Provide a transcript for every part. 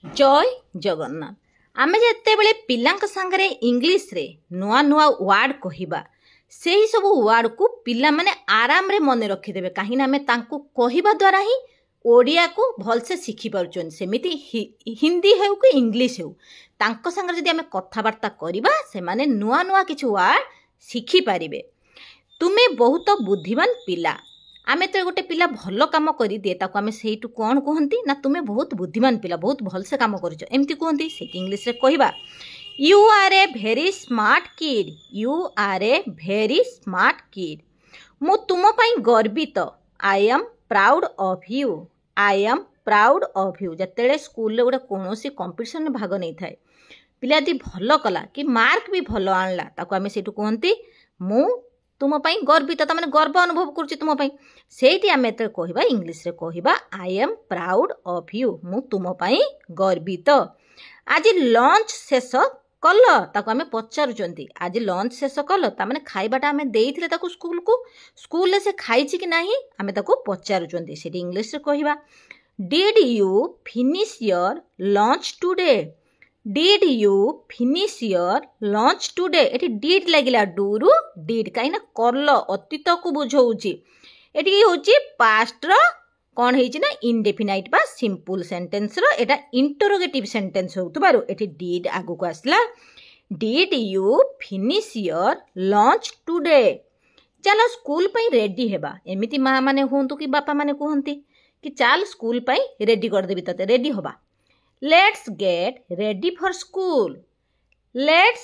जय जगन्नाथ। आमे जेतेबेले पिलांक सांगरे इंग्लिश रे नुआ नुआ वर्ड कहिबा से ही सब वर्ड को पिला माने आराम रे मन रखी देबे काहे ना हमें तांको कहिबा द्वारा ही ओडिया को भल से शिखि पाउचन। सेमिति हिंदी हेउ कि इंग्लिश हेउ तांको सांगरे जदि हमें कथावार्ता करिबा से माने नुआ नुआ किछु वर्ड शिखि पारिबे। तुमे बहुत बुद्धिमान पिला। आमे तो गोटे पिला भल काम करी दिए ताको आमे सेइटु कोन कहंती ना तुमे बहुत बुद्धिमान पिला बहुत भल से काम करिछ एमती कहंती। से इंग्लिश रे कहिबा you are a very smart kid. You are a very smart kid. मु तुम पई गर्वित। I am proud of you. I am proud of you. जतेले स्कूल रे गोटे कोनोसी कंपटीशन में भाग नै थाए पिला यदि भल कला कि मार्क भी भल आणला ताको आमे सेइटु कहंती मु तुम पई गर्वित तामाने गर्व अनुभव करछि तुम पई। सेठी आमे त कहिबा इंग्लिश रे कहिबा I am proud of you. मु तुम पई गर्वित। आज लंच शेष कल ताको आमे पचारुचंती आज लंच शेष कल तामाने खाइबाटा आमे देइथिले ताको स्कूल ले से खाइछि कि नाही आमे ताको पचारुचंती। सेठी इंग्लिश रे कहिबा did you finish your lunch today. Did you finish your lunch today. एठी डिड लागिला डू डिड कहीं ना करल अतीत को बुझौछि। एठी होछि पास्ट रो कोन हेछि ना इंडेफिनाइट बा सिंपल सेंटेंस रो एटा इंटरोगेटिव सेंटेंस होतबारो एठी डिड आगु को आसला। Did you finish your lunch today. चलो स्कूल पई रेडी हेबा। एमिति मां माने होंतु कि बापा माने कहंती कि चल स्कूल पई रेडी कर देबी तते रेडी होबा। Let's get ready for school. Let's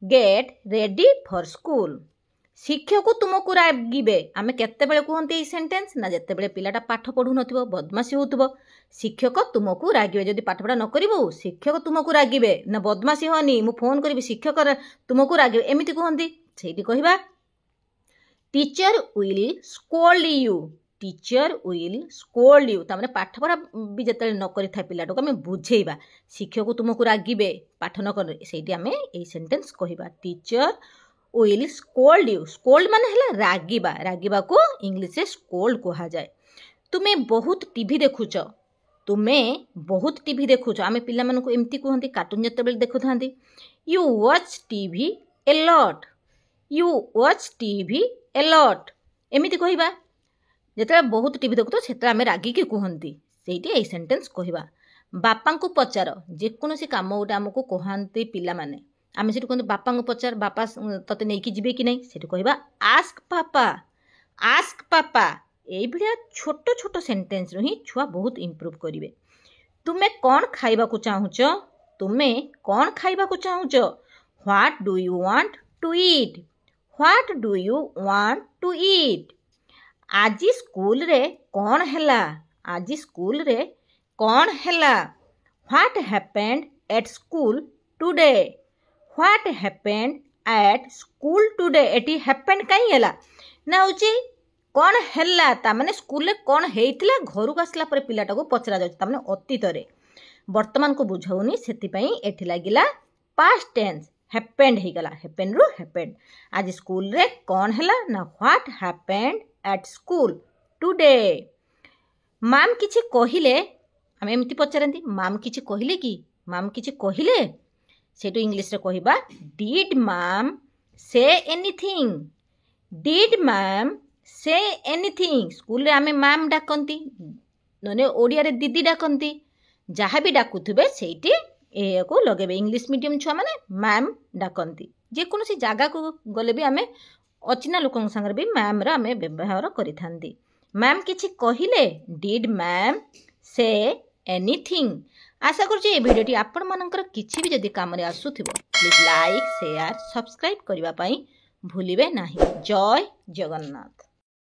get ready for school. शिक्षक तुमको रागिबे आमे केते बेले कहंती ए सेंटेंस ना जते बेले पिलाटा पाठ पढु नथिबो बदमाशी होतबो शिक्षक तुमको रागिबे। जदि पाठ पढा न करिवो शिक्षक तुमको रागिबे ना बदमाशी होनी मु फोन करबी शिक्षक तुमको रागिबे एमिति कहंती। सेठी कहिबा teacher will scold you. Teacher will scold you तामाने पाठ पढ़ा भी जते न करि था पिलाटो आमे बुझेइबा शिक्षक तुमको रागिबे पाठ न कर सेठी आमे ए सेंटेंस कहिबा teacher will scold you. Scold माने हला रागिबा। रागिबा को इंग्लिश रे स्कोल्ड कहा जाय। तुमे बहुत टीवी देखुछ। तुमे बहुत टीवी देखुछ आमे पिला मन को एम्ति कहंती कार्टून जते बेल देखुथांती you watch TV a lot. You watch TV a lot एमिति कहिबा। जेते बहुत टीवी देखुतो सेते आमे रागी के कहंती सेठी ए सेंटेंस कहिबा। बापा को पचार जे कोनोसी काम उटा हमको कहंती पिला माने आमे सेठी कहंती बापा को पचार बापा तते नै कि जिबे कि नै सेठी कहिबा आस्क पापा। आस्क पापा एई भलिया छोटो छोटो सेंटेंस रो ही छुआ बहुत इंप्रूव करिवे। तुमे कोन खाइबा को चाहुछ। तुमे कोन खाइबा को चाहुछ। What do you want to eat. What do you want to eat. आज स्कूल रे कौन हैला। आज स्कूल रे कौन हैला। What happened at school today. What happened at school today. Eighty happened काई हैला ना होची कौन हैला ता माने स्कूल रे कौन हेइतिला घर को आसला पर पिलाटा को पचरा जाउछ ता माने अतीत रे वर्तमान को बुझाउनी सेति पई एठी लागिला पास्ट टेंस हैपेंड हे गला। हैपेंड रो हैपेंड आज स्कूल रे कौन हैला ना what happened at school today. माम किछि कहिले आमे एमति पचारंती माम किछि कहिले कि माम किछि कहिले सेटु इंग्लिश रे कहिबा डिड माम से एनीथिंग। डिड माम से एनीथिंग। स्कूल रे आमे माम डाकंती नने ओडिया रे दीदी डाकंती जहा भी डाकुथबे सेठी ए को लगेबे। इंग्लिश मीडियम छुआ माने मैम डाकंती जे कोनोसी जागा को गले भी आमे अचिना लोकन संगे भी मैम रा आमे व्यवहार करिथांती। मैम किछि कहिले डिड मैम से एनीथिंग। आशा करछि ए भिडियोटी आपण मानकर किछि भी जदि काम रे आसुथिबो प्लीज लाइक शेयर सब्सक्राइब करिबा पई भूलिबे नाही। जय जगन्नाथ।